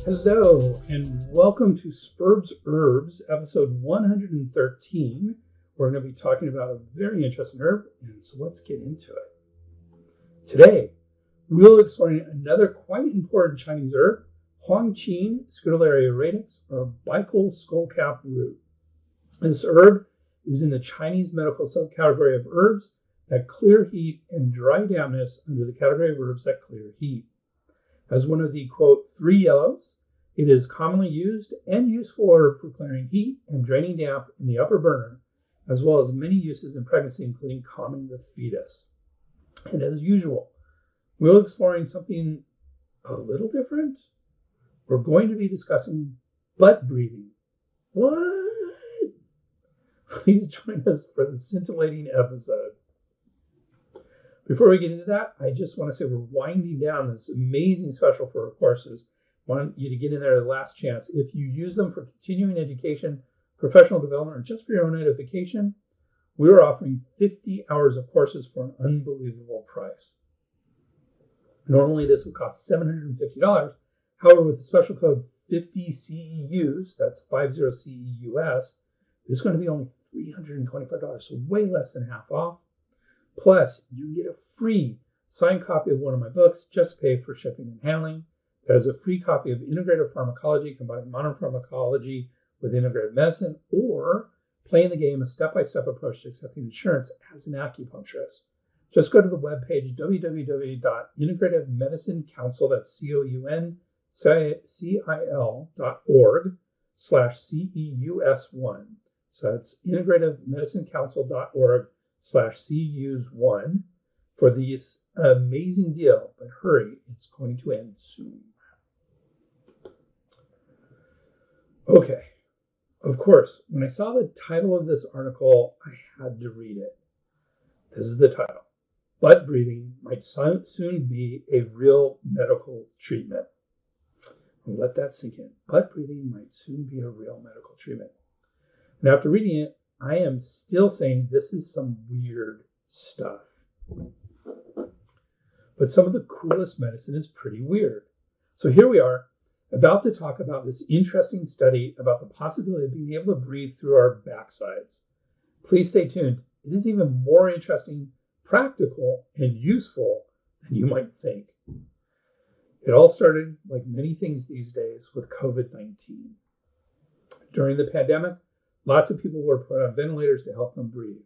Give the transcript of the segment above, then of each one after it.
Hello, and welcome to Spurbs Herbs, episode 113. We're going to be talking about a very interesting herb, and so let's get into it. Today, we'll explore another quite important Chinese herb, Huang, Scutellariae Radix, or Baical Skullcap root. This herb is in the Chinese medical subcategory of herbs that clear heat and dry dampness under the category of herbs that clear heat. As one of the, quote, 3 yellows, it is commonly used and useful herb for clearing heat and draining damp in the upper burner, as well as many uses in pregnancy, including calming the fetus. And as usual, we're exploring something a little different. We're going to be discussing butt breathing. What? Please join us for the scintillating episode. Before we get into that, I just want to say we're winding down this amazing special for our courses. I want you to get in there at the last chance. If you use them for continuing education, professional development, or just for your own edification, we're offering 50 hours of courses for an unbelievable price. Normally, this would cost $750. However, with the special code 50 CEUs, that's 50 CEUS, it's going to be only $325, so way less than half off. Plus, you get a free signed copy of one of my books, just pay for shipping and handling. There's a free copy of Integrative Pharmacology, combining modern pharmacology with integrative medicine, or playing the game, a step-by-step approach to accepting insurance as an acupuncturist. Just go to the webpage, www.integrativemedicinecouncil, that's COUNCIL.org/CEUS1. So that's integrativemedicinecouncil.org/CEUS1 for this amazing deal. But hurry, it's going to end soon. Okay, of course, when I saw the title of this article, I had to read it. This is the title. Butt breathing might soon be a real medical treatment. I'll let that sink in. Butt breathing might soon be a real medical treatment. And after reading it, I am still saying this is some weird stuff. But some of the coolest medicine is pretty weird. So here we are, about to talk about this interesting study about the possibility of being able to breathe through our backsides. Please stay tuned. It is even more interesting, practical, and useful than you might think. It all started, like many things these days, with COVID-19. During the pandemic, lots of people were put on ventilators to help them breathe.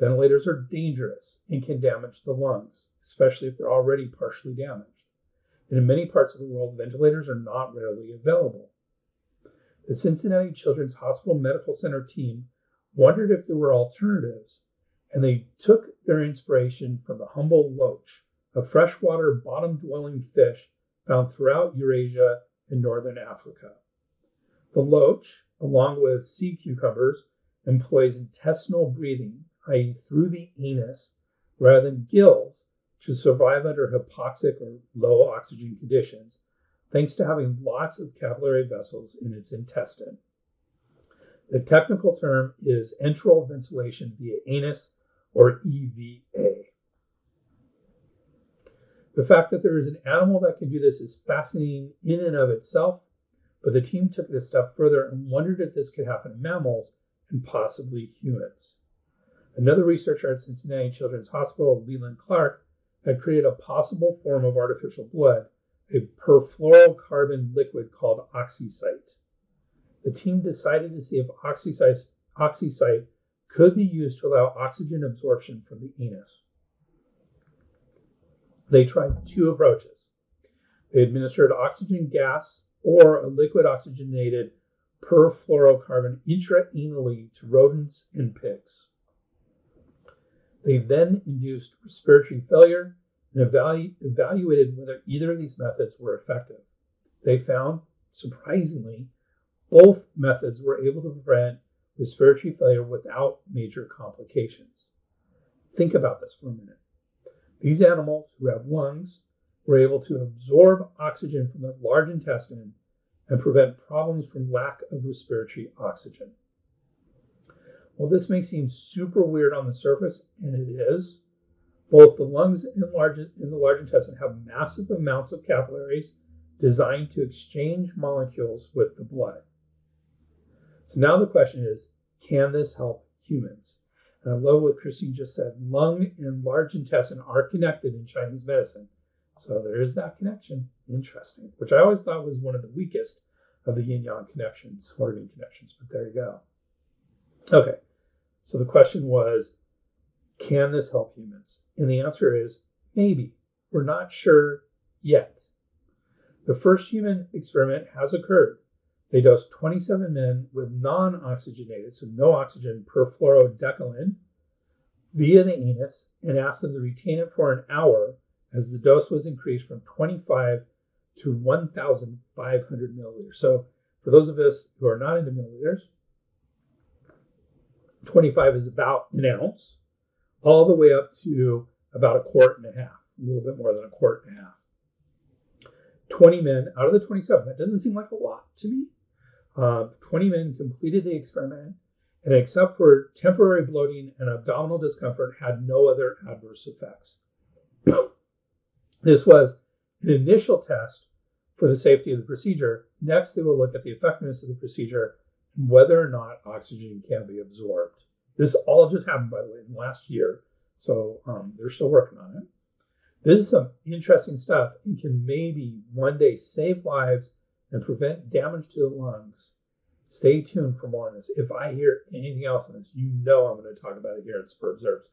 Ventilators are dangerous and can damage the lungs, especially if they're already partially damaged. And in many parts of the world, ventilators are not readily available. The Cincinnati Children's Hospital Medical Center team wondered if there were alternatives, and they took their inspiration from the humble loach, a freshwater bottom-dwelling fish found throughout Eurasia and northern Africa. The loach, along with sea cucumbers, employs intestinal breathing, i.e. through the anus, rather than gills, to survive under hypoxic or low oxygen conditions, thanks to having lots of capillary vessels in its intestine. The technical term is enteral ventilation via anus, or EVA. The fact that there is an animal that can do this is fascinating in and of itself, but the team took it a step further and wondered if this could happen in mammals and possibly humans. Another researcher at Cincinnati Children's Hospital, Leland Clark, had created a possible form of artificial blood, a perfluorocarbon liquid called oxycyte. The team decided to see if oxycyte could be used to allow oxygen absorption from the anus. They tried 2 approaches. They administered oxygen gas or a liquid oxygenated perfluorocarbon intraanally to rodents and pigs. They then induced respiratory failure and evaluated whether either of these methods were effective. They found, surprisingly, both methods were able to prevent respiratory failure without major complications. Think about this for a minute. These animals who have lungs were able to absorb oxygen from the large intestine and prevent problems from lack of respiratory oxygen. Well, this may seem super weird on the surface, and it is, Both the lungs and the large intestine have massive amounts of capillaries designed to exchange molecules with the blood. So now the question is, can this help humans? And I love what Christine just said. Lung and large intestine are connected in Chinese medicine. So there is that connection. Interesting. Which I always thought was one of the weakest of the yin-yang connections, organ connections. But there you go. Okay. So the question was, can this help humans? And the answer is maybe. We're not sure yet. The first human experiment has occurred. They dosed 27 men with non-oxygenated, so no oxygen, perfluorodecaline via the anus, and asked them to retain it for an hour as the dose was increased from 25 to 1,500 milliliters. So for those of us who are not into milliliters, 25 is about an ounce, all the way up to about a quart and a half, a little bit more than a quart and a half. 20 men out of the 27, that doesn't seem like a lot to me. 20 men completed the experiment, and except for temporary bloating and abdominal discomfort, had no other adverse effects. This was an initial test for the safety of the procedure. Next, they will look at the effectiveness of the procedure and whether or not oxygen can be absorbed. This all just happened, by the way, in the last year, so they're still working on it. This is some interesting stuff and can maybe one day save lives and prevent damage to the lungs. Stay tuned for more on this. If I hear anything else on this, you know I'm going to talk about it here at Superbs Herbs.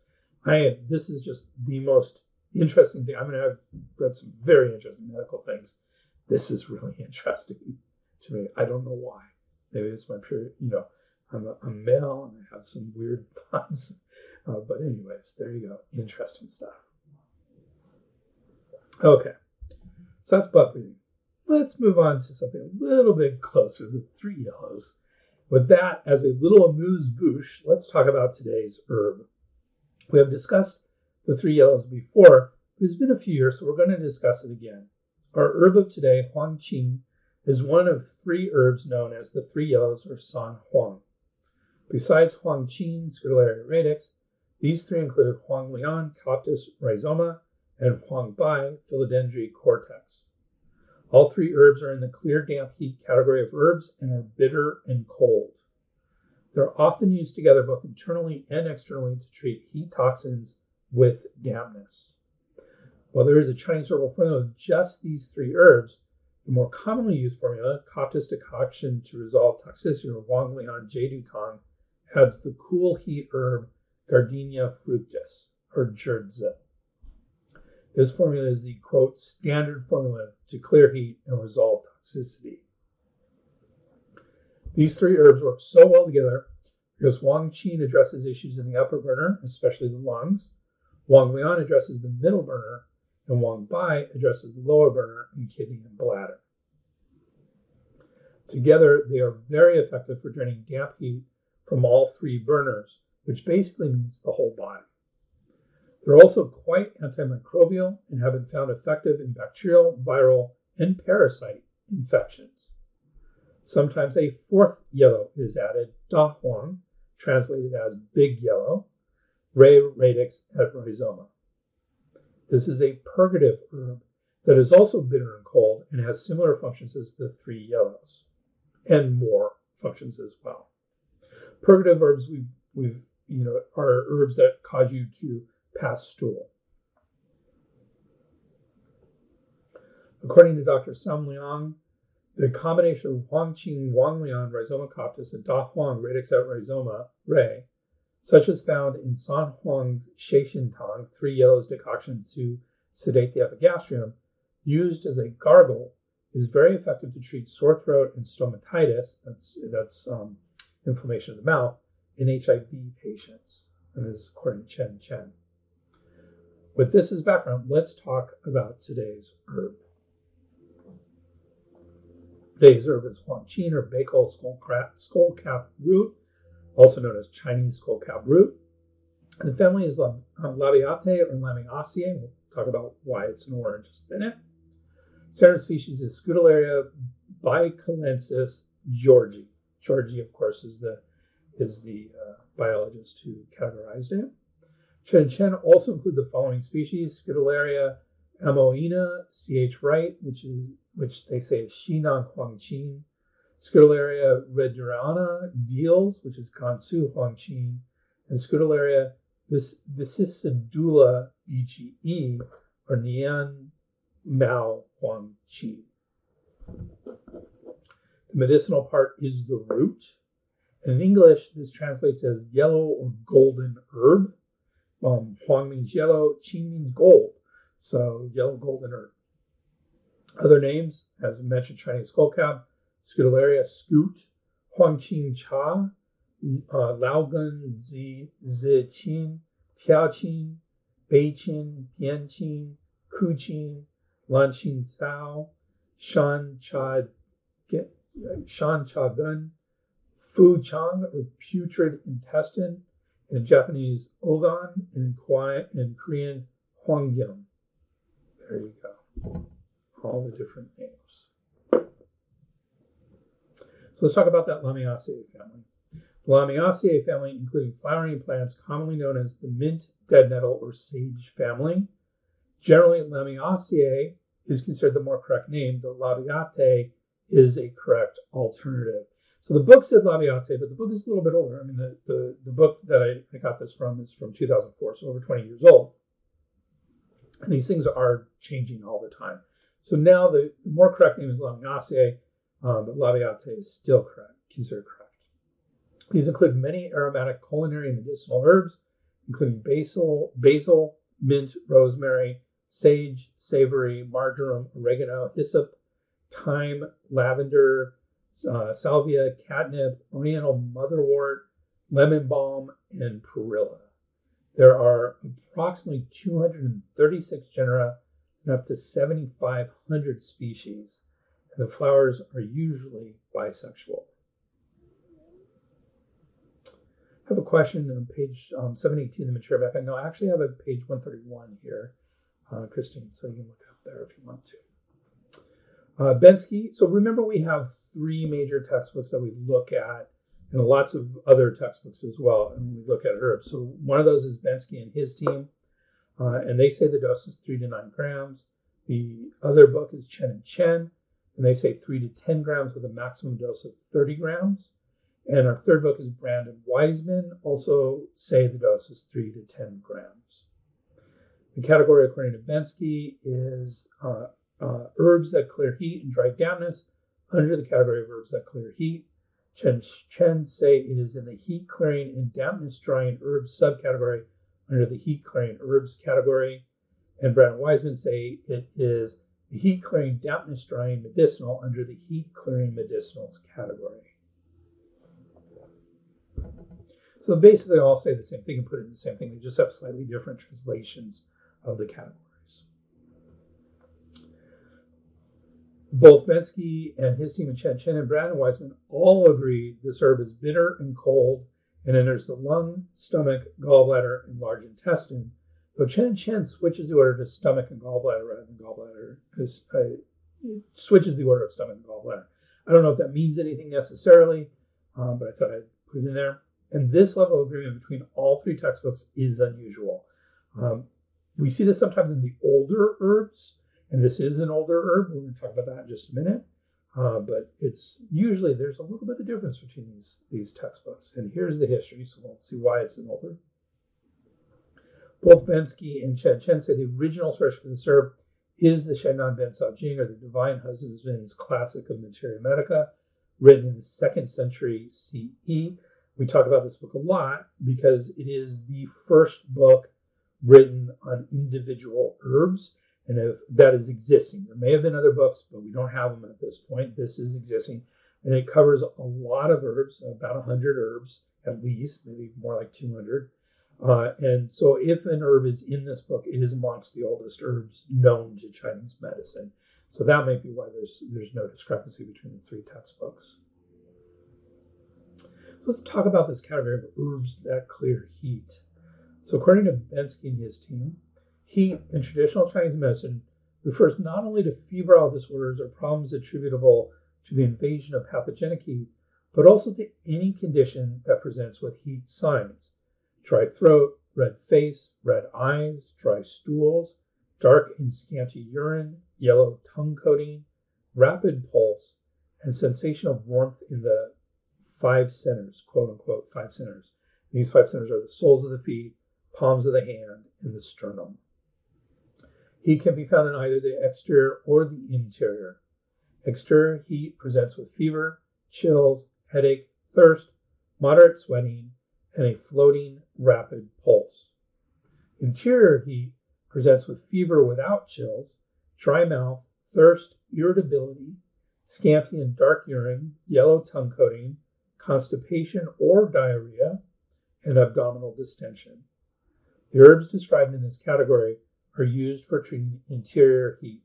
This is just the most interesting thing. I've read some very interesting medical things. This is really interesting to me. I don't know why. Maybe it's my period, I'm a male and I have some weird thoughts. But anyways, there you go. Interesting stuff. Okay, so that's butt breathing. Let's move on to something a little bit closer, the three yellows. With that as a little amuse-bouche, let's talk about today's herb. We have discussed the three yellows before, but it's been a few years, so we're going to discuss it again. Our herb of today, huáng, is one of three herbs known as the three yellows or san huáng. Besides huáng, Scutellariae Radix, these three include huang lian, Coptis rhizoma, and huang bai, Philodendron cortex. All three herbs are in the clear, damp, heat category of herbs and are bitter and cold. They're often used together both internally and externally to treat heat toxins with dampness. While there is a Chinese herbal formula of just these three herbs, the more commonly used formula, Coptis decoction to resolve toxicity or huang lian jade tang, adds the cool heat herb Gardenia fructus or Jerdza. This formula is the, quote, standard formula to clear heat and resolve toxicity. These three herbs work so well together because huáng addresses issues in the upper burner, especially the lungs. Huang lian addresses the middle burner, and huang bai addresses the lower burner in kidney and bladder. Together, they are very effective for draining damp heat from all three burners, which basically means the whole body. They're also quite antimicrobial and have been found effective in bacterial, viral, and parasite infections. Sometimes a fourth yellow is added, da huang, translated as big yellow, Ray radix et rhizoma. This is a purgative herb that is also bitter and cold and has similar functions as the three yellows, and more functions as well. Purgative herbs are herbs that cause you to pass stool. According to Dr. Sam Liang, the combination of huáng, huang lian, rhizoma coptis, and da huang, radix et rhizoma, Ray, such as found in San Huang Tang, three yellows decoction to sedate the epigastrium, used as a gargle, is very effective to treat sore throat and stomatitis, that's inflammation of the mouth, in HIV patients. And this is according to Chen. With this as background, let's talk about today's herb. Today's herb is huang or Baical Skullcap root, also known as Chinese skullcap root. And the family is Labiatae or Lamiaceae. We'll talk about why it's an orange in just a minute. Standard species is Scutellaria baicalensis georgii. Georgii, of course, is the biologist who categorized it. Chen also include the following species: Scutellariae amoena, ch right, which they say is Xinan Huangqin; Scutellariae redurana, deals, which is Gansu Huangqin; and Scutellariae viciscidula bge, or Nian Mao Huangqi. The medicinal part is the root. And in English, this translates as yellow or golden herb. Huang means yellow, qin means gold. So yellow golden herb. Other names, as mentioned, Chinese skullcap, Scutellaria scoot, Huangqin cha, Laogun zi qin, Tiaoqin, Beiqin, Bianqin, Kuqin, Lanqin sao, Shan cha gun, Fu chang, or putrid intestine, in Japanese ogan, and in Korean hwangyum. There you go. All the different names. So let's talk about that Lamiaceae family. The Lamiaceae family, including flowering plants commonly known as the mint, dead nettle, or sage family. Generally, Lamiaceae is considered the more correct name, though Labiatae is a correct alternative. So the book said Labiatae, but the book is a little bit older. I mean, the book that I got this from is from 2004, so over 20 years old. And these things are changing all the time. So now the more correct name is Lamiaceae, but Labiatae is still correct, considered correct. These include many aromatic culinary and medicinal herbs, including basil, mint, rosemary, sage, savory, marjoram, oregano, hyssop, thyme, lavender, salvia, catnip, oriental motherwort, lemon balm, and perilla. There are approximately 236 genera and up to 7,500 species, and the flowers are usually bisexual. I have a question on page 718 of the material map. No, I actually have a page 131 here, Christine, so you can look up there if you want to. Bensky, so remember we have 3 major textbooks that we look at, and lots of other textbooks as well, and we look at herbs. So one of those is Bensky and his team, and they say the dose is 3 to 9 grams. The other book is Chen and Chen, and they say 3 to 10 grams with a maximum dose of 30 grams. And our third book is Brand and Wiseman, also say the dose is 3 to 10 grams. The category, according to Bensky, is herbs that clear heat and drive dampness under the category of herbs that clear heat. Chen say it is in the heat clearing and dampness drying herbs subcategory under the heat clearing herbs category. And Brand and Wiseman say it is the heat clearing dampness drying medicinal under the heat clearing medicinals category. So basically all say the same thing and put it in the same thing. They just have slightly different translations of the categories. Both Bensky and his team, and Chen and Brand and Wiseman, all agree this herb is bitter and cold and enters the lung, stomach, gallbladder, and large intestine. Though Chen switches the order to stomach and gallbladder rather than gallbladder, because it switches the order of stomach and gallbladder. I don't know if that means anything necessarily, but I thought I'd put it in there. And this level of agreement between all 3 textbooks is unusual. We see this sometimes in the older herbs, and this is an older herb. We're going to talk about that in just a minute. But it's usually there's a little bit of difference between these textbooks. And here's the history, so we'll see why it's an older. Both Bensky and Chen say the original source for this herb is the Shennan Ben Sao Jing, or the Divine Husband's Classic of Materia Medica, written in the 2nd century CE. We talk about this book a lot because it is the first book written on individual herbs, and if that is existing. There may have been other books, but we don't have them at this point. This is existing, and it covers a lot of herbs, about 100 herbs at least, maybe more like 200. And so if an herb is in this book, it is amongst the oldest herbs known to Chinese medicine. So that may be why there's no discrepancy between the 3 textbooks. So let's talk about this category of herbs that clear heat. So according to Bensky and his team, heat in traditional Chinese medicine refers not only to febrile disorders or problems attributable to the invasion of pathogenic heat, but also to any condition that presents with heat signs: dry throat, red face, red eyes, dry stools, dark and scanty urine, yellow tongue coating, rapid pulse, and sensation of warmth in the 5 centers, quote unquote, 5 centers. These 5 centers are the soles of the feet, palms of the hand, and the sternum. Heat can be found in either the exterior or the interior. Exterior heat presents with fever, chills, headache, thirst, moderate sweating, and a floating rapid pulse. Interior heat presents with fever without chills, dry mouth, thirst, irritability, scanty and dark urine, yellow tongue coating, constipation or diarrhea, and abdominal distension. The herbs described in this category are used for treating interior heat.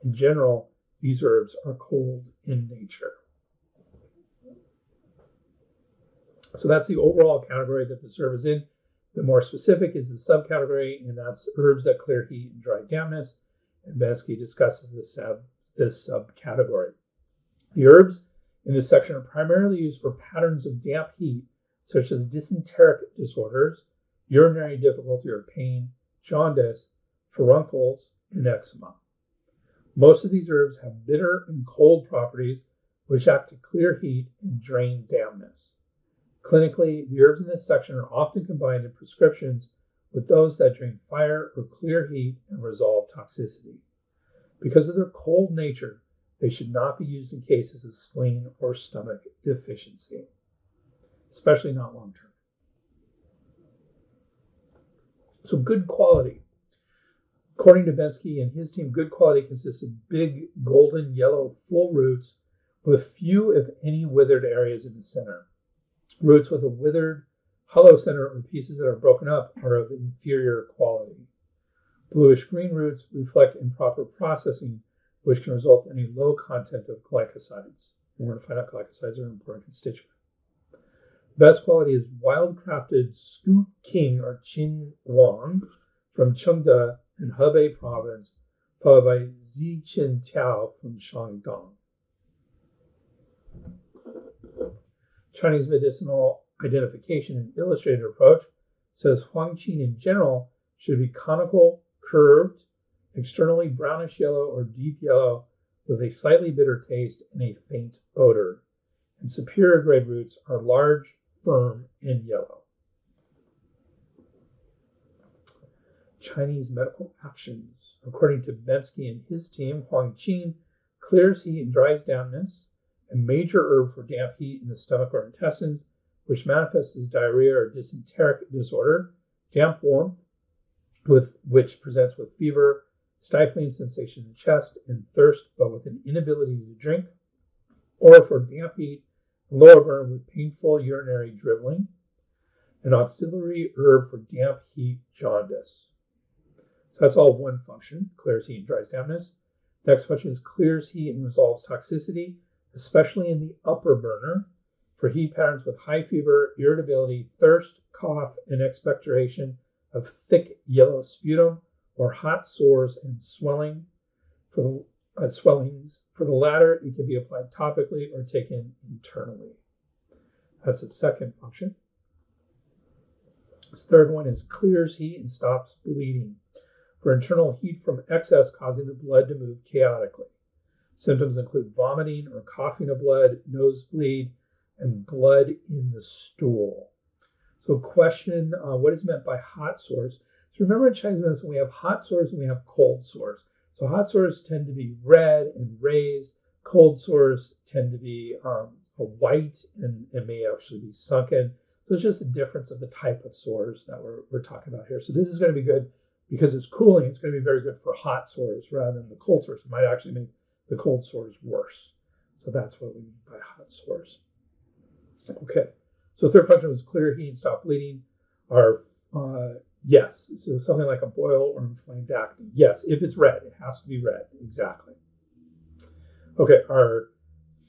In general, these herbs are cold in nature. So that's the overall category that this herb is in. The more specific is the subcategory, and that's herbs that clear heat and dry dampness. And Bensky discusses this subcategory. The herbs in this section are primarily used for patterns of damp heat, such as dysenteric disorders, urinary difficulty or pain, jaundice, furuncles, and eczema. Most of these herbs have bitter and cold properties, which act to clear heat and drain dampness. Clinically, the herbs in this section are often combined in prescriptions with those that drain fire or clear heat and resolve toxicity. Because of their cold nature, they should not be used in cases of spleen or stomach deficiency, especially not long term. So good quality. According to Bensky and his team, good quality consists of big, golden, yellow, full roots with few, if any, withered areas in the center. Roots with a withered, hollow center or pieces that are broken up are of inferior quality. Bluish-green roots reflect improper processing, which can result in a low content of glycosides. We're going to find out glycosides are an important constituent. Best quality is wild-crafted Scoot King or Qin Huang from Chengde in Hebei province, followed by Ziqin Tiao from Shandong. Chinese medicinal identification and illustrated approach says Huangqin in general should be conical, curved, externally brownish yellow or deep yellow with a slightly bitter taste and a faint odor. And superior grade roots are large, firm, and yellow. Chinese medical actions. According to Bensky and his team, Huangqin clears heat and dries dampness, a major herb for damp heat in the stomach or intestines, which manifests as diarrhea or dysenteric disorder, damp warmth, which presents with fever, stifling sensation in the chest, and thirst, but with an inability to drink, or for damp heat, lower burn with painful urinary dribbling, an auxiliary herb for damp heat jaundice. So that's all one function, clears heat and dries dampness. Next function is clears heat and resolves toxicity, especially in the upper burner, for heat patterns with high fever, irritability, thirst, cough, and expectoration of thick yellow sputum, or hot sores and swelling. For the swellings, for the latter, it can be applied topically or taken internally. That's its second function. Its third one is clears heat and stops bleeding, for internal heat from excess causing the blood to move chaotically. Symptoms include vomiting or coughing of blood, nosebleed, and blood in the stool. So question, what is meant by hot sores? So remember in Chinese medicine, we have hot sores and we have cold sores. So hot sores tend to be red and raised. Cold sores tend to be white and may actually be sunken. So it's just a difference of the type of sores that we're talking about here. So this is going to be good because it's cooling. It's going to be very good for hot sores rather than the cold sores. It might actually make the cold sores worse. So that's what we mean by hot sores. Okay. So third function was clear heat and stop bleeding. Yes. So something like a boil or inflamed acne. Yes, if it's red, it has to be red. Exactly. Okay. Our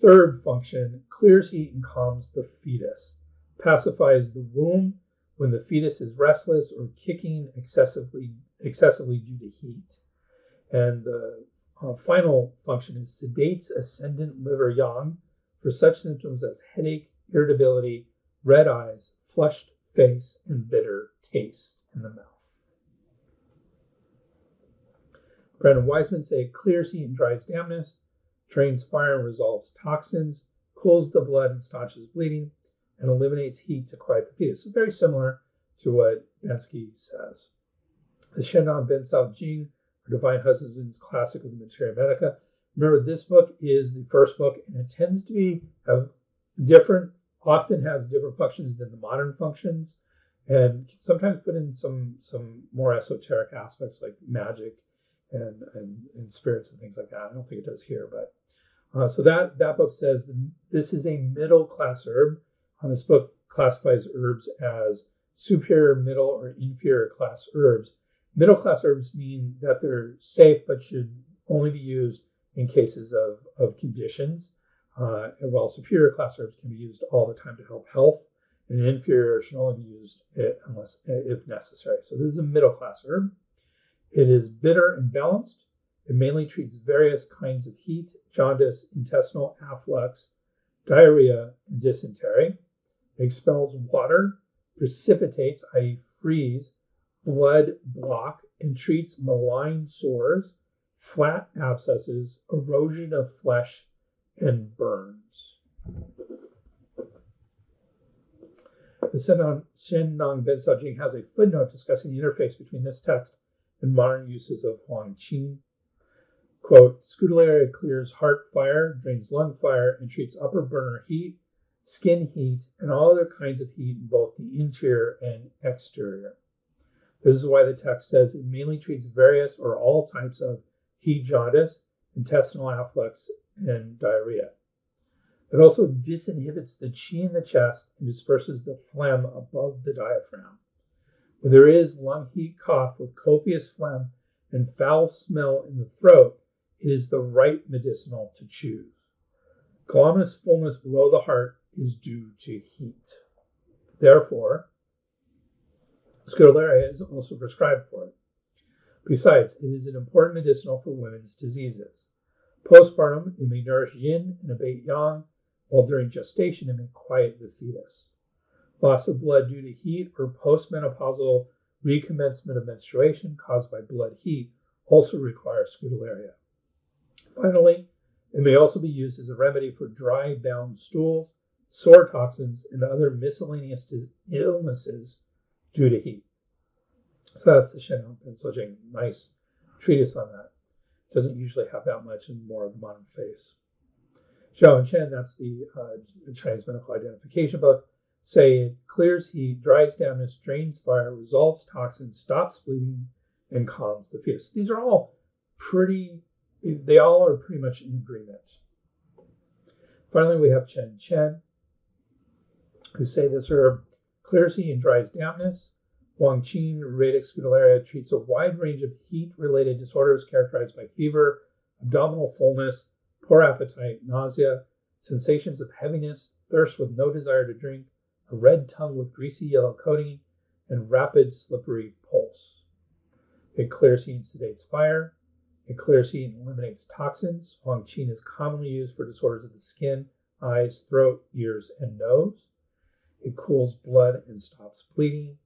third function, clears heat and calms the fetus. Pacifies the womb when the fetus is restless or kicking excessively due to heat. And the final function is sedates ascendant liver yang for such symptoms as headache, irritability, red eyes, flushed face, and bitter taste. in the mouth. Brandon Wiseman say it clears heat and dries dampness, drains fire and resolves toxins, cools the blood and staunches bleeding, and eliminates heat to quiet the fetus. So very similar to what Bensky says. The Shenong Bensao Jing, or Divine Husband's Classic of the Materia Medica. Remember, this book is the first book, and it tends to often has different functions than the modern functions, and sometimes put in some more esoteric aspects like magic and spirits and things like that. I don't think it does here, but so that book says this is a middle class herb. This book classifies herbs as superior, middle, or inferior class herbs. Middle class herbs mean that they're safe but should only be used in cases of conditions, while superior class herbs can be used all the time to help health, and inferior should only be used if necessary. So this is a middle class herb. It is bitter and balanced. It mainly treats various kinds of heat, jaundice, intestinal afflux, diarrhea, and dysentery. It expels water, precipitates, i.e. freeze, blood block, and treats malign sores, flat abscesses, erosion of flesh, and burns. The Shenong Bensao Jing has a footnote discussing the interface between this text and modern uses of Huang. Quote, Scutellariae clears heart fire, drains lung fire, and treats upper burner heat, skin heat, and all other kinds of heat in both the interior and exterior. This is why the text says it mainly treats various or all types of heat, jaundice, intestinal afflux, and diarrhea. It also disinhibits the qi in the chest and disperses the phlegm above the diaphragm. When there is lung heat cough with copious phlegm and foul smell in the throat, it is the right medicinal to choose. Glomus fullness below the heart is due to heat. Therefore, Scutellariae is also prescribed for it. Besides, it is an important medicinal for women's diseases. Postpartum, it may nourish yin and abate yang, while during gestation, it may quiet the fetus. Loss of blood due to heat or postmenopausal recommencement of menstruation caused by blood heat also requires Scutellariae. Finally, it may also be used as a remedy for dry bound stools, sore toxins, and other miscellaneous illnesses due to heat. So that's the Shenong Bensao Jing. Nice treatise on that. Doesn't usually have that much in more of the modern phase. Zhao and Chen, that's the Chinese medical identification book, say it clears heat, dries dampness, drains fire, resolves toxins, stops bleeding, and calms the fetus. These are all they all are pretty much in agreement. Finally, we have Chen, who say this herb clears heat and dries dampness. Huang Radix Scutellariae treats a wide range of heat-related disorders characterized by fever, abdominal fullness, poor appetite, nausea, sensations of heaviness, thirst with no desire to drink, a red tongue with greasy yellow coating, and rapid, slippery pulse. It clears heat and sedates fire. It clears heat and eliminates toxins. Huang is commonly used for disorders of the skin, eyes, throat, ears, and nose. It cools blood and stops bleeding.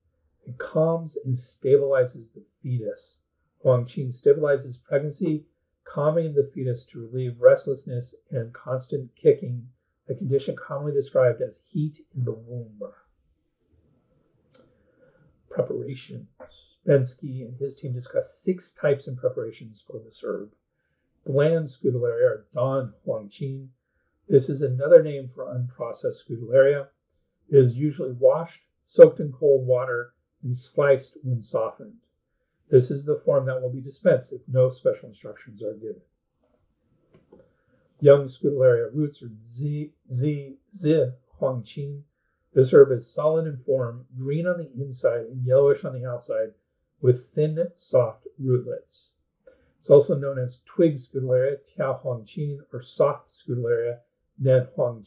It calms and stabilizes the fetus. Huang stabilizes pregnancy, calming the fetus to relieve restlessness and constant kicking, a condition commonly described as heat in the womb. Preparations. Bensky and his team discussed 6 types in preparations for this herb. Bland Scutellariae are Dan Huang. This is another name for unprocessed Scutellariae. It is usually washed, soaked in cold water, and sliced when softened. This is the form that will be dispensed if no special instructions are given. Young Scutellariae roots are Zi Huang. This herb is solid in form, green on the inside and yellowish on the outside, with thin, soft rootlets. It's also known as twig Scutellariae, Tia Huang, or soft Scutellariae, Nen Huang.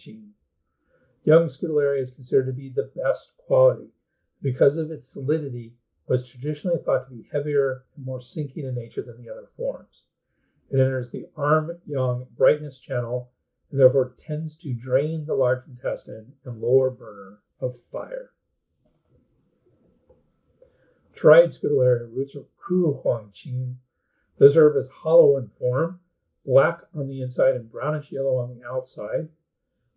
Young Scutellariae is considered to be the best quality. Because of its solidity, was traditionally thought to be heavier and more sinking in nature than the other forms. It enters the arm-yang brightness channel and therefore tends to drain the large intestine and lower burner of fire. Dried Scutellariae roots are huáng. This herb is hollow in form, black on the inside and brownish yellow on the outside,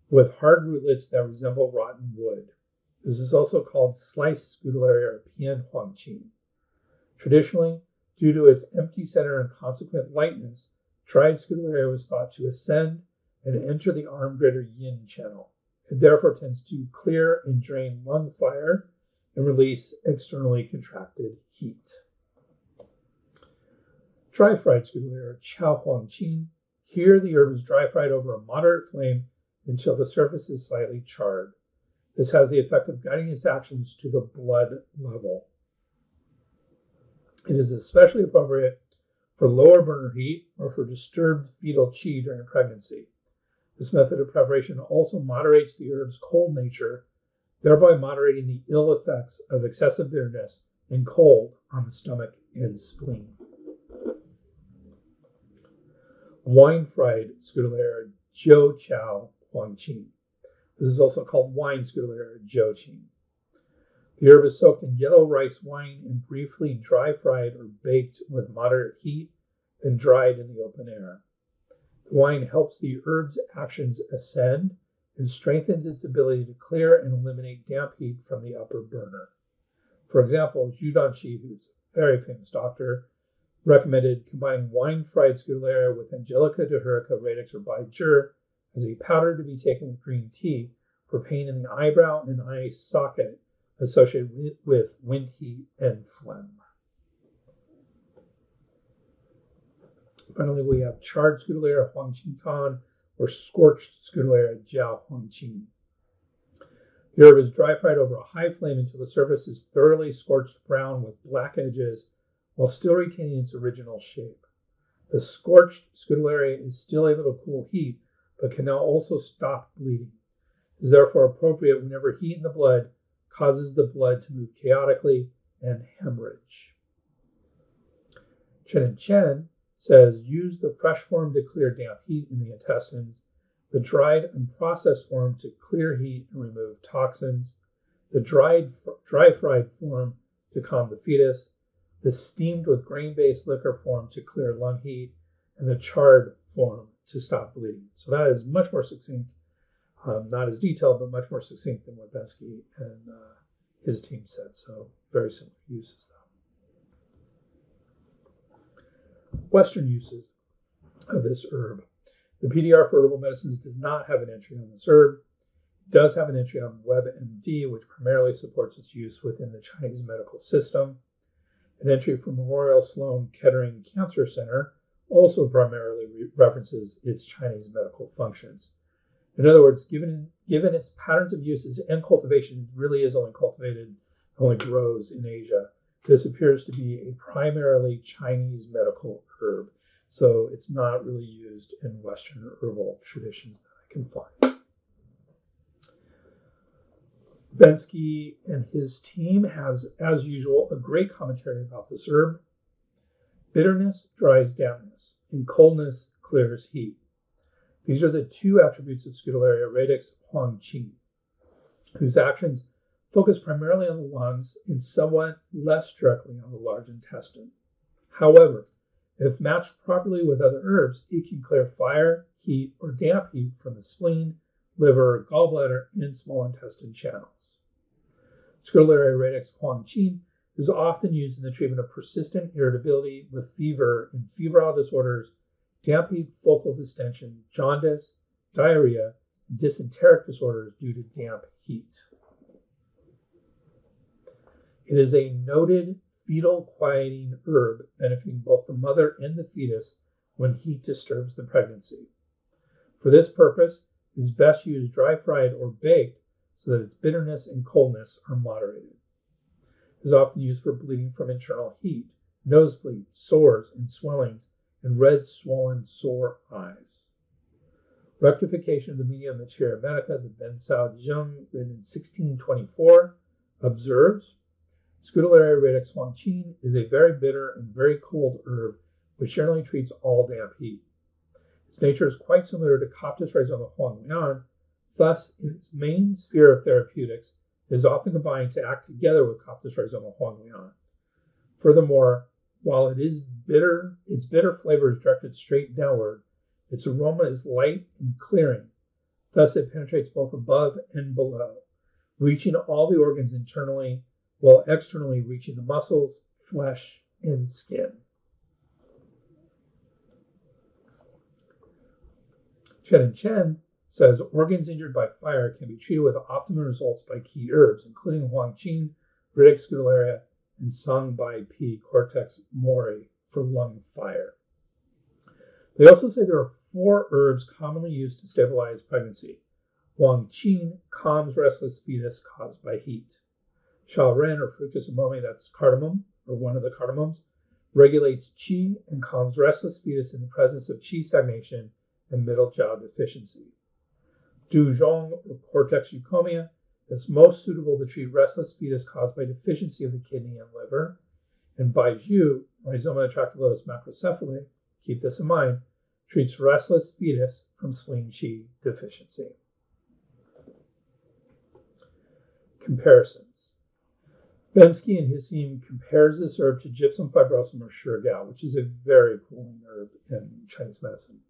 with hard rootlets that resemble rotten wood. This is also called sliced Scutellaria or pian huáng. Traditionally, due to its empty center and consequent lightness, dried Scutellaria was thought to ascend and enter the arm greater yin channel. It therefore tends to clear and drain lung fire and release externally contracted heat. Dry fried Scutellaria or chao huáng. Here the herb is dry fried over a moderate flame until the surface is slightly charred. This has the effect of guiding its actions to the blood level. It is especially appropriate for lower burner heat or for disturbed fetal qi during pregnancy. This method of preparation also moderates the herb's cold nature, thereby moderating the ill effects of excessive bitterness and cold on the stomach and spleen. Wine-fried Scutellaria jiu chao huáng. This is also called wine Scutellaria jiu qing. The herb is soaked in yellow rice wine and briefly dry fried or baked with moderate heat, then dried in the open air. The wine helps the herb's actions ascend and strengthens its ability to clear and eliminate damp heat from the upper burner. For example, Zhu Danqi, who's a very famous doctor, recommended combining wine-fried Scutellaria with Angelica dehurica radix or Baical as a powder to be taken with green tea for pain in the eyebrow and eye socket associated with wind heat and phlegm. Finally, we have charred Scutellaria huáng tan or scorched Scutellaria jiao huáng. The herb is dry fried over a high flame until the surface is thoroughly scorched brown with black edges while still retaining its original shape. The scorched Scutellaria is still able to cool heat, but can now also stop bleeding. It is therefore appropriate whenever heat in the blood causes the blood to move chaotically and hemorrhage. Chen and Chen says use the fresh form to clear damp heat in the intestines, the dried unprocessed form to clear heat and remove toxins, the dry fried form to calm the fetus, the steamed with grain-based liquor form to clear lung heat, and the charred form to stop bleeding. So that is much more succinct, not as detailed, but much more succinct than what Bensky and his team said. So very similar uses though. Western uses of this herb. The PDR for Herbal Medicines does not have an entry on this herb. It does have an entry on WebMD, which primarily supports its use within the Chinese medical system. An entry from Memorial Sloan Kettering Cancer Center also primarily references its Chinese medical functions. In other words, given its patterns of uses and cultivation, it really is only cultivated, only grows in Asia. This appears to be a primarily Chinese medical herb, so it's not really used in Western herbal traditions that I can find. Bensky and his team has, as usual, a great commentary about this herb. Bitterness dries dampness, and coldness clears heat. These are the two attributes of Scutellariae Radix huáng, whose actions focus primarily on the lungs and somewhat less directly on the large intestine. However, if matched properly with other herbs, it can clear fire, heat, or damp heat from the spleen, liver, gallbladder, and small intestine channels. Scutellariae Radix huáng is often used in the treatment of persistent irritability with fever and febrile disorders, damp heat focal distension, jaundice, diarrhea, and dysenteric disorders due to damp heat. It is a noted fetal quieting herb benefiting both the mother and the fetus when heat disturbs the pregnancy. For this purpose, it is best used dry fried or baked so that its bitterness and coldness are moderated. It is often used for bleeding from internal heat, nosebleed, sores, and swellings, and red, swollen, sore eyes. Rectification of the meaning of Materia Medica, the Ben Cao Zheng, written in 1624, observes, Scutellariae Radix huáng is a very bitter and very cold herb which generally treats all damp heat. Its nature is quite similar to Coptis rhizoma huáng. Thus, in its main sphere of therapeutics, it is often combined to act together with Coptis rhizoma huáng. Furthermore, while its bitter flavor is directed straight downward, its aroma is light and clearing. Thus, it penetrates both above and below, reaching all the organs internally, while externally reaching the muscles, flesh, and skin. Chen and Chen says organs injured by fire can be treated with optimum results by key herbs, including Huang, Radix, Scutellariae, and Sang Bai P, Cortex Mori, for lung fire. They also say there are 4 herbs commonly used to stabilize pregnancy. Huang calms restless fetus caused by heat. Sha Ren, or Fructus amome, that's cardamom, or one of the cardamoms, regulates qi and calms restless fetus in the presence of qi stagnation and middle jiao deficiency. Du Zhong, or Cortex euchomia, is most suitable to treat restless fetus caused by deficiency of the kidney and liver. And Baizhu, Rhizoma atractylotus macrocephalae, keep this in mind, treats restless fetus from spleen qi deficiency. Comparisons. Bensky and his team compares this herb to gypsum fibrosum or shurgao, which is a very cooling herb in Chinese medicine.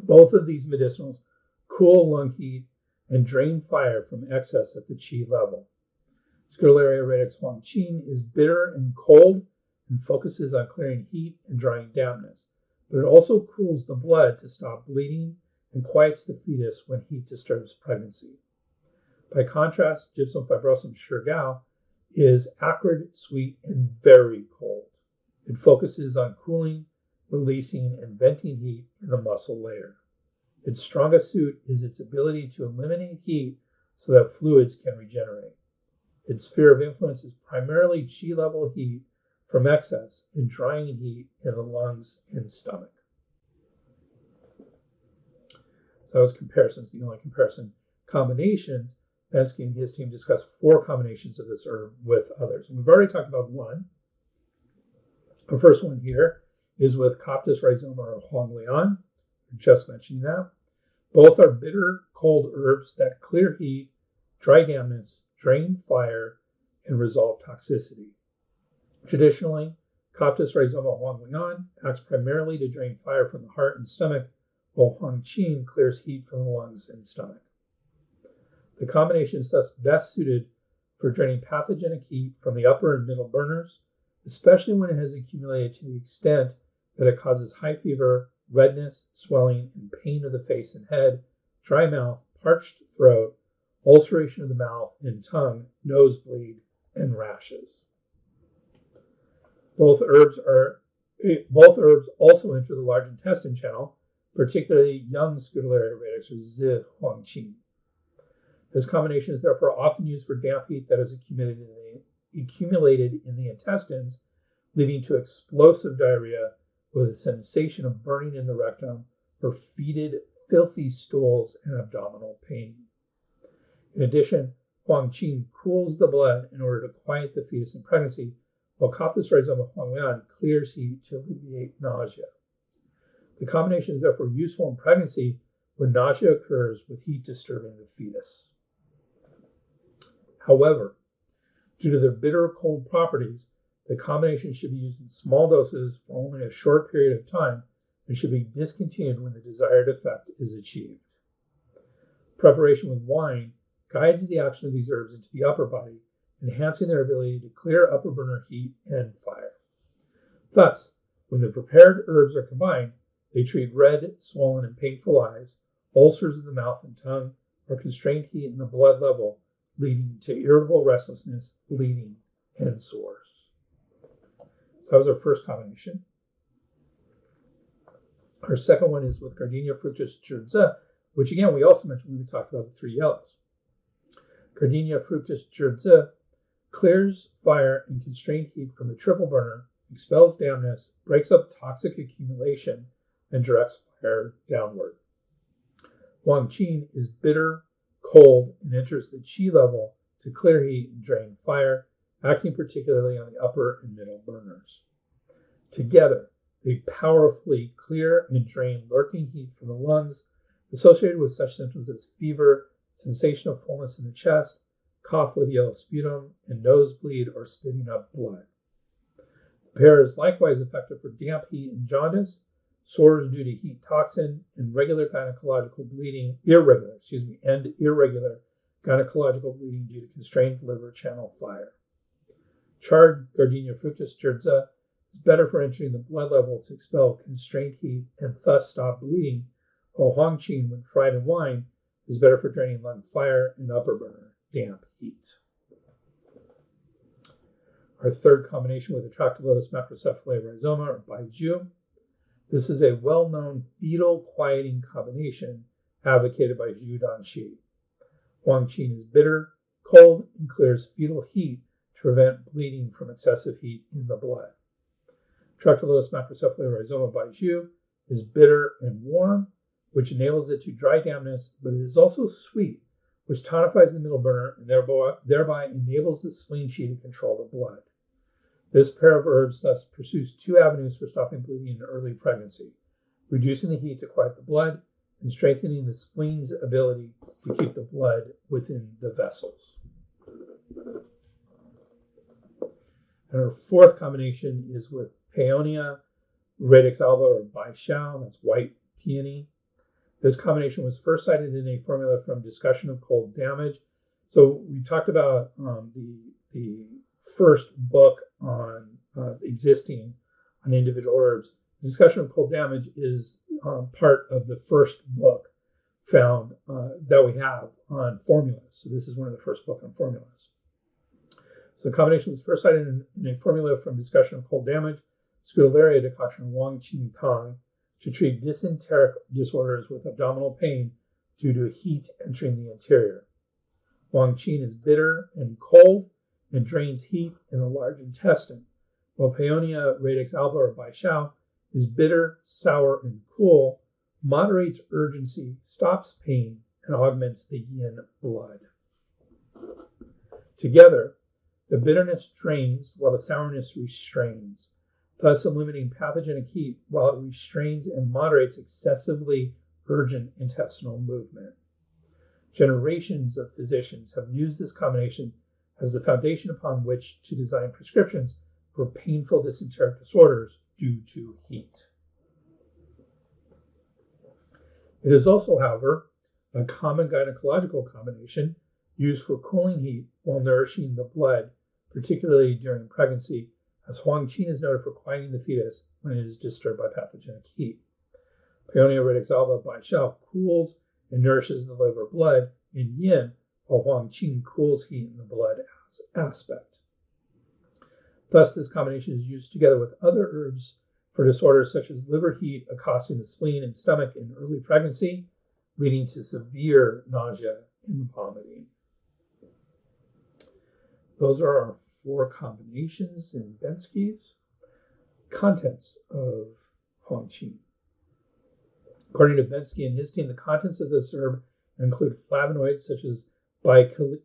Both of these medicinals cool lung heat and drain fire from excess at the qi level. Scutellariae Radix Huang is bitter and cold and focuses on clearing heat and drying dampness, but it also cools the blood to stop bleeding and quiets the fetus when heat disturbs pregnancy. By contrast, gypsum fibrosum shurgao is acrid, sweet, and very cold. It focuses on cooling, releasing, and venting heat in the muscle layer. Its strongest suit is its ability to eliminate heat so that fluids can regenerate. Its sphere of influence is primarily qi level heat from excess and drying heat in the lungs and stomach. So that was comparisons, the only comparison. Combinations, Bensky and his team discussed 4 combinations of this herb with others. And we've already talked about one. The first one here is with Coptis rhizoma or Huang Lian. Just mentioning that. Both are bitter, cold herbs that clear heat, dry dampness, drain fire, and resolve toxicity. Traditionally, Coptis rhizoma Huang Lian acts primarily to drain fire from the heart and stomach, while Huang clears heat from the lungs and stomach. The combination is thus best suited for draining pathogenic heat from the upper and middle burners, especially when it has accumulated to the extent that it causes high fever, redness, swelling, and pain of the face and head, dry mouth, parched throat, ulceration of the mouth and tongue, nosebleed, and rashes. Both herbs also enter the large intestine channel, particularly young Scutellariae Radix or Zi Huang. This combination is therefore often used for damp heat that is accumulated in the intestines, leading to explosive diarrhea with a sensation of burning in the rectum or fetid, filthy stools and abdominal pain. In addition, Huang cools the blood in order to quiet the fetus in pregnancy, while Coptis rhizoma Huang Lian clears heat to alleviate nausea. The combination is therefore useful in pregnancy when nausea occurs with heat disturbing the fetus. However, due to their bitter cold properties, the combination should be used in small doses for only a short period of time and should be discontinued when the desired effect is achieved. Preparation with wine guides the action of these herbs into the upper body, enhancing their ability to clear upper burner heat and fire. Thus, when the prepared herbs are combined, they treat red, swollen, and painful eyes, ulcers of the mouth and tongue, or constrained heat in the blood level, leading to irritable restlessness, bleeding, and sores. So that was our first combination. Our second one is with Gardenia fructus Zhizi, which again we also mentioned when we talked about the 3 yellows. Gardenia fructus Zhizi clears fire and constrained heat from the triple burner, expels dampness, breaks up toxic accumulation, and directs fire downward. Huang is bitter, cold, and enters the qi level to clear heat and drain fire, acting particularly on the upper and middle burners. Together, they powerfully clear and drain lurking heat from the lungs, associated with such symptoms as fever, sensation of fullness in the chest, cough with yellow sputum, and nosebleed or spitting up blood. The pear is likewise effective for damp heat and jaundice, sores due to heat toxin, and irregular gynecological bleeding due to constrained liver channel fire. Charred Gardenia fructus sterza is better for entering the blood level to expel constrained heat and thus stop bleeding, while Huang, when fried in wine, is better for draining lung fire and upper burner damp heat. Our third combination with Atractylotus macrocephalae rhizoma, or Baiju. This is a well-known fetal quieting combination advocated by Zhu Danxi. Huang is bitter, cold, and clears fetal heat to prevent bleeding from excessive heat in the blood. Atractylotus macrocephalae rhizoma Baiju is bitter and warm, which enables it to dry dampness, but it is also sweet, which tonifies the middle burner and thereby enables the spleen chi to control the blood. This pair of herbs thus pursues two avenues for stopping bleeding in early pregnancy, reducing the heat to quiet the blood and strengthening the spleen's ability to keep the blood within the vessels. And our fourth combination is with Paeonia radix alba, or Baical, that's white peony. This combination was first cited in a formula from Discussion of Cold Damage. So we talked about the first book on existing on individual herbs. The Discussion of Cold Damage is part of the first book found that we have on formulas. So this is one of the first books on formulas. So the combination was first cited in a formula from Discussion of Cold Damage, Scutellariae decoction Huang Tang, to treat dysenteric disorders with abdominal pain due to heat entering the interior. Huang is bitter and cold and drains heat in the large intestine, while Paeonia radix alba, or Baical, is bitter, sour, and cool, moderates urgency, stops pain, and augments the yin blood. Together, the bitterness drains while the sourness restrains, thus eliminating pathogenic heat while it restrains and moderates excessively urgent intestinal movement. Generations of physicians have used this combination as the foundation upon which to design prescriptions for painful dysenteric disorders due to heat. It is also, however, a common gynecological combination used for cooling heat while nourishing the blood, particularly during pregnancy, as Huang is noted for quieting the fetus when it is disturbed by pathogenic heat. Paeonia radix alba Baical cools and nourishes the liver blood in yin, while Huang cools heat in the blood aspect. Thus, this combination is used together with other herbs for disorders such as liver heat accosting the spleen and stomach in early pregnancy, leading to severe nausea and vomiting. Those are our four combinations in Bensky's. Contents of Huang. According to Bensky and his team, the contents of this herb include flavonoids such as bicalene,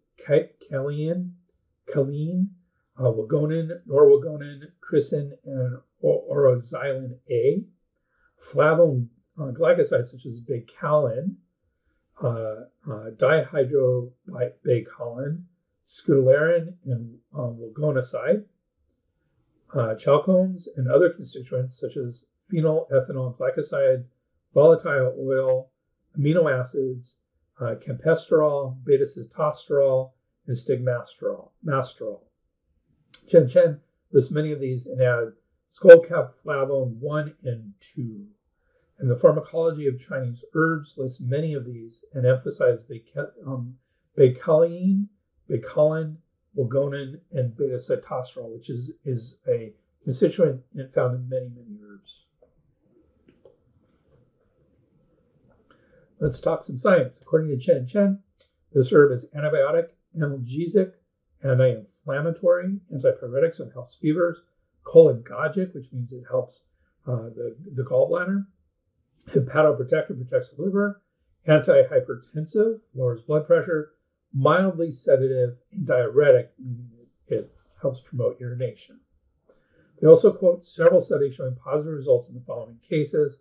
wagonin, norwagonin, chrysin, and oroxylin A, flavoglycosides such as baicalin, dihydrobaicalin, scutellarian, and wagonicide, chalcones, and other constituents such as phenyl, ethanol, glycoside, volatile oil, amino acids, campesterol, beta-sitosterol, and stigmasterol. Chen lists many of these and add skullcap flavone 1 and 2. And the pharmacology of Chinese herbs lists many of these and emphasize baicalin, wagonin, and beta-sitosterol, which is a constituent found in many, many herbs. Let's talk some science. According to Chen, this herb is antibiotic, analgesic, anti-inflammatory, antipyretic, so it helps fevers, cholagogic, which means it helps the gallbladder, hepatoprotector, protects the liver, antihypertensive, lowers blood pressure, mildly sedative, and diuretic, meaning it helps promote urination. They also quote several studies showing positive results in the following cases: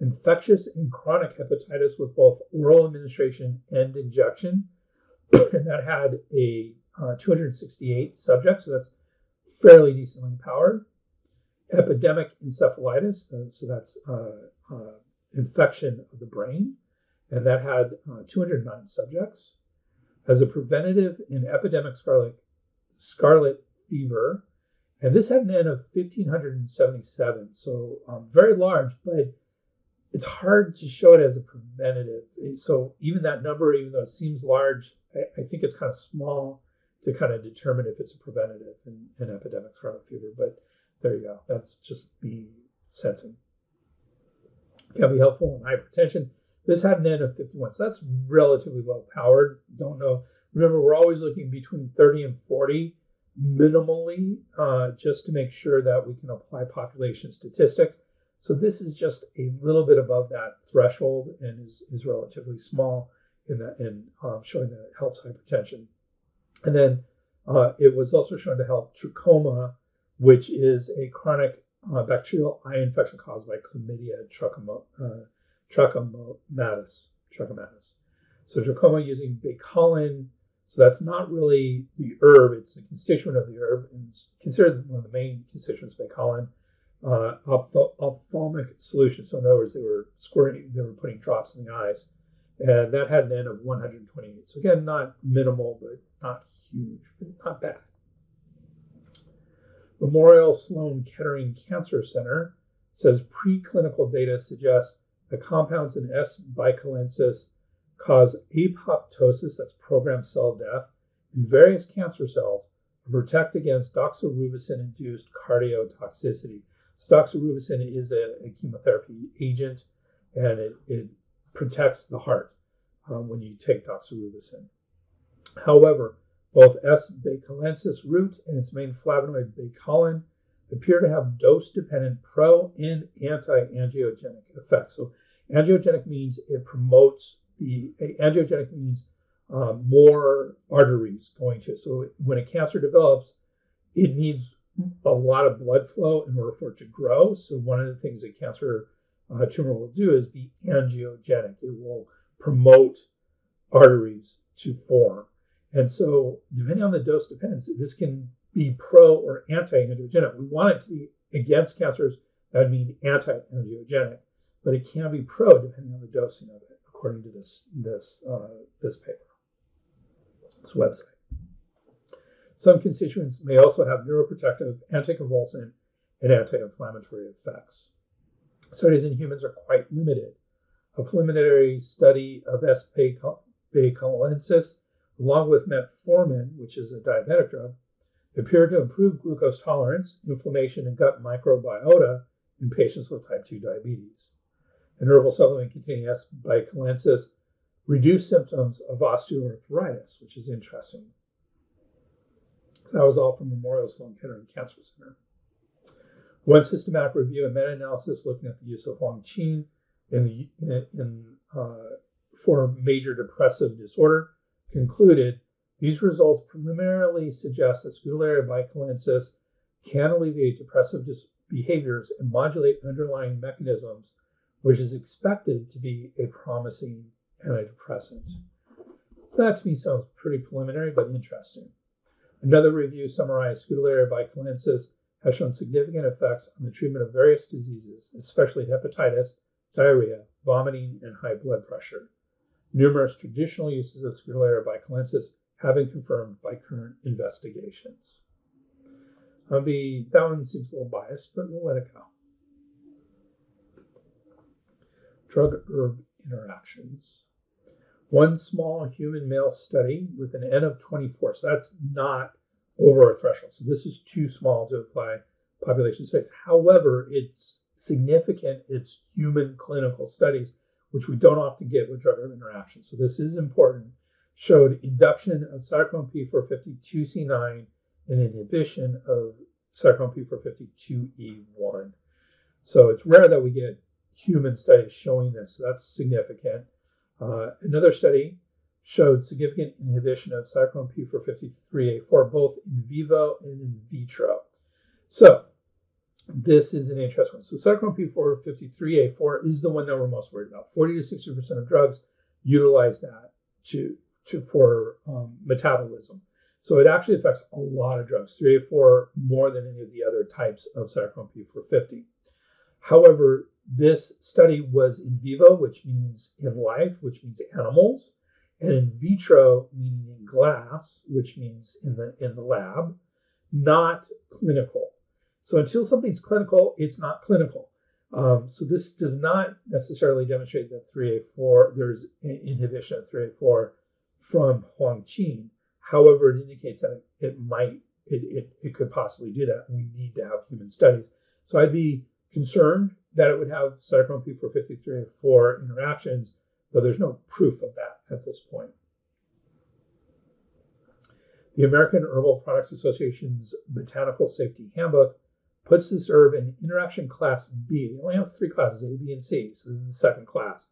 infectious and chronic hepatitis with both oral administration and injection, and that had a 268 subjects, so that's fairly decently powered. epidemic encephalitis, so that's infection of the brain, and that had 209 subjects. As a preventative in epidemic scarlet fever, and this had an N of 1,577, so very large, but it's hard to show it as a preventative. So even that number, even though it seems large, I think it's kind of small to kind of determine if it's a preventative in epidemic scarlet fever. But there you go. That's just me sensing. Can be helpful in hypertension. This had an N of 51, so that's relatively low powered. Don't know. Remember, we're always looking between 30 and 40 minimally, just to make sure that we can apply population statistics. So this is just a little bit above that threshold and is relatively small in showing that it helps hypertension. And then it was also shown to help trachoma, which is a chronic bacterial eye infection caused by chlamydia trachomatis. So trachoma using baicaulin. So that's not really the herb; it's a constituent of the herb, and it's considered one of the main constituents of baicaulin. Ophthalmic solution. So in other words, they were putting drops in the eyes, and that had an N of 128. So again, not minimal, but not huge, but not bad. Memorial Sloan Kettering Cancer Center says preclinical data suggests that compounds in S. baicalensis cause apoptosis, that's programmed cell death, in various cancer cells and protect against doxorubicin-induced cardiotoxicity. So doxorubicin is a chemotherapy agent, and it protects the heart when you take doxorubicin. However, both S. baicalensis root and its main flavonoid baicaulin appear to have dose-dependent pro- and anti-angiogenic effects. So angiogenic means it promotes angiogenic means more arteries going to it. So when a cancer develops, it needs a lot of blood flow in order for it to grow. So one of the things a cancer tumor will do is be angiogenic. It will promote arteries to form. And so depending on the dose dependency, this can be pro or anti-angiogenic. We want it to be against cancers, that would mean anti-angiogenic, but it can be pro depending on the dosing of it, according to this paper, this website. Some constituents may also have neuroprotective, anticonvulsant, and anti-inflammatory effects. Studies in humans are quite limited. A preliminary study of S. baicalensis, along with metformin, which is a diabetic drug, appeared to improve glucose tolerance, inflammation, and gut microbiota in patients with type 2 diabetes. An herbal supplement containing S. baicalensis reduced symptoms of osteoarthritis, which is interesting. So that was all from Memorial Sloan Kettering Cancer Center. One systematic review and meta-analysis looking at the use of Huang for major depressive disorder concluded these results preliminarily suggest that Scutellariae baicalensis can alleviate depressive behaviors and modulate underlying mechanisms, which is expected to be a promising antidepressant. That to me sounds pretty preliminary, but interesting. Another review summarized Scutellariae baicalensis has shown significant effects on the treatment of various diseases, especially hepatitis, diarrhea, vomiting, and high blood pressure. Numerous traditional uses of Scutellariae baicalensis have been confirmed by current investigations. That one seems a little biased, but we'll let it go. Drug-herb interactions. One small human male study with an N of 24, so that's not over a threshold. So this is too small to apply population studies. However, it's significant. It's human clinical studies, which we don't often get with drug-herb interactions. So this is important. Showed induction of cytochrome P452C9 and inhibition of cytochrome P452E1. So it's rare that we get human studies showing this. So that's significant. Another study showed significant inhibition of cytochrome P453A4, both in vivo and in vitro. So this is an interesting one. So cytochrome P453A4 is the one that we're most worried about. 40 to 60% of drugs utilize that for metabolism. So it actually affects a lot of drugs, 3A4 more than any of the other types of cytochrome P450. However, this study was in vivo, which means in life, which means animals, and in vitro, meaning in glass, which means in the lab, not clinical. So until something's clinical, it's not clinical. So this does not necessarily demonstrate that 3A4, there's inhibition of 3A4 from Huang. However, it indicates that it could possibly do that. We need to have human studies. So I'd be concerned that it would have cytochrome P450 3A4 interactions, though there's no proof of that at this point. The American Herbal Products Association's Botanical Safety Handbook puts this herb in interaction class B. They only have 3 classes, A, B, and C, so this is the second class.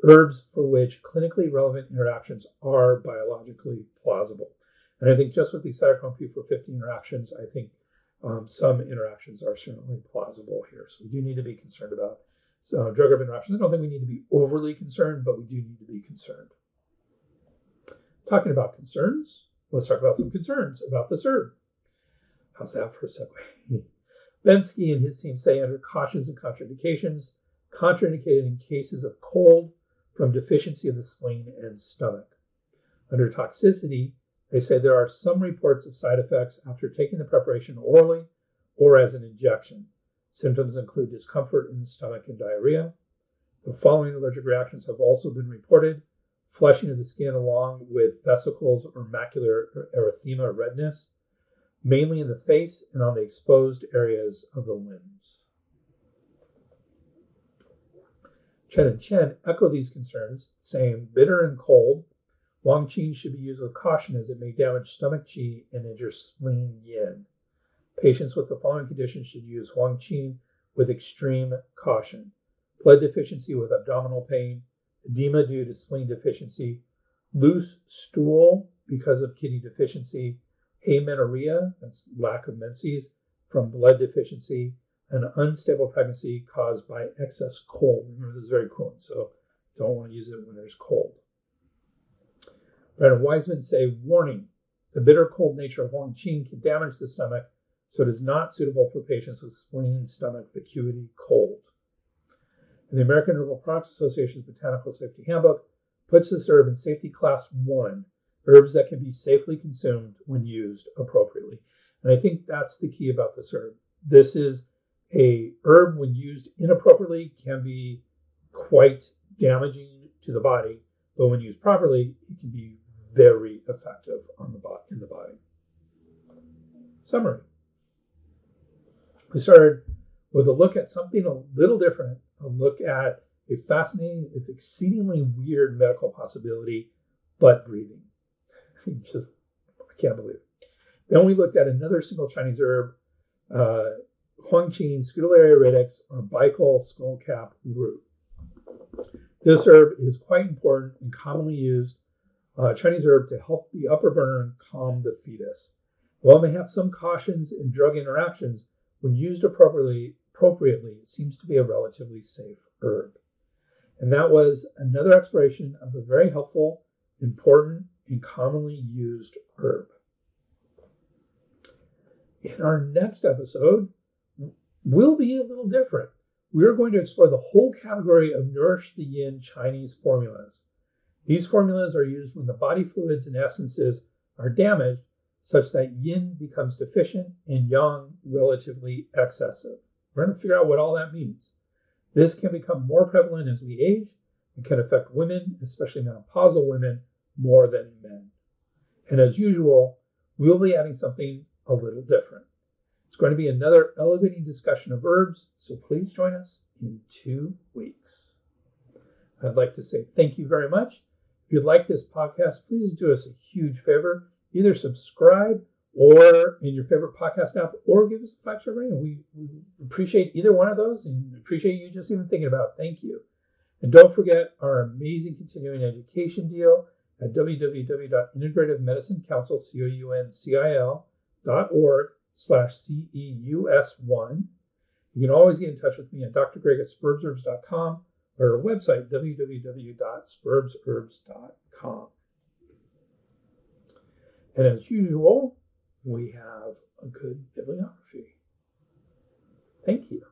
Herbs for which clinically relevant interactions are biologically plausible. And I think just with these cytochrome P450 interactions, I think some interactions are certainly plausible here. So we do need to be concerned about drug-herb interactions. I don't think we need to be overly concerned, but we do need to be concerned. Talking about concerns, let's talk about some concerns about this herb. How's that for a segue? Bensky and his team say under cautions and contraindications, contraindicated in cases of cold from deficiency of the spleen and stomach. Under toxicity, they say there are some reports of side effects after taking the preparation orally or as an injection. Symptoms include discomfort in the stomach and diarrhea. The following allergic reactions have also been reported: flushing of the skin along with vesicles or macular erythema redness, mainly in the face and on the exposed areas of the limbs. Chen and Chen echo these concerns, saying bitter and cold, Huang should be used with caution as it may damage stomach qi and injure spleen yin. Patients with the following conditions should use Huang with extreme caution: blood deficiency with abdominal pain, edema due to spleen deficiency, loose stool because of kidney deficiency, amenorrhea, that's lack of menses, from blood deficiency, an unstable pregnancy caused by excess cold. Remember, this is very cold, so don't want to use it when there's cold. Brandon Wiseman say, warning, the bitter cold nature of Huang can damage the stomach, so it is not suitable for patients with spleen, stomach, vacuity, cold. And the American Herbal Products Association's Botanical Safety Handbook puts this herb in safety class 1, herbs that can be safely consumed when used appropriately. And I think that's the key about this herb. This is a herb when used inappropriately can be quite damaging to the body, but when used properly, it can be very effective in the body. Summary. We started with a look at something a little different, a look at a fascinating, if exceedingly weird medical possibility, butt breathing. I can't believe it. Then we looked at another single Chinese herb, Huang, Scutellariae Radix, or Baical Skullcap root. This herb is quite important and commonly used Chinese herb to help the upper burner and calm the fetus. While it may have some cautions in drug interactions, when used appropriately, it seems to be a relatively safe herb. And that was another exploration of a very helpful, important, and commonly used herb. In our next episode, we'll be a little different. We're going to explore the whole category of Nourish the Yin Chinese formulas. These formulas are used when the body fluids and essences are damaged, such that yin becomes deficient and yang relatively excessive. We're going to figure out what all that means. This can become more prevalent as we age and can affect women, especially menopausal women, more than men. And as usual, we'll be adding something a little different. It's going to be another elevating discussion of herbs, so please join us in 2 weeks. I'd like to say thank you very much. If you like this podcast, please do us a huge favor. Either subscribe or in your favorite podcast app, or give us a 5-star rating. We appreciate either one of those and appreciate you just even thinking about it. Thank you. And don't forget our amazing continuing education deal at www.integrativeMedicineCouncil.org/CEUS1. You can always get in touch with me at drgreg@spurbsherbs.com or our website, www.spurbsherbs.com. And as usual, we have a good bibliography. Thank you.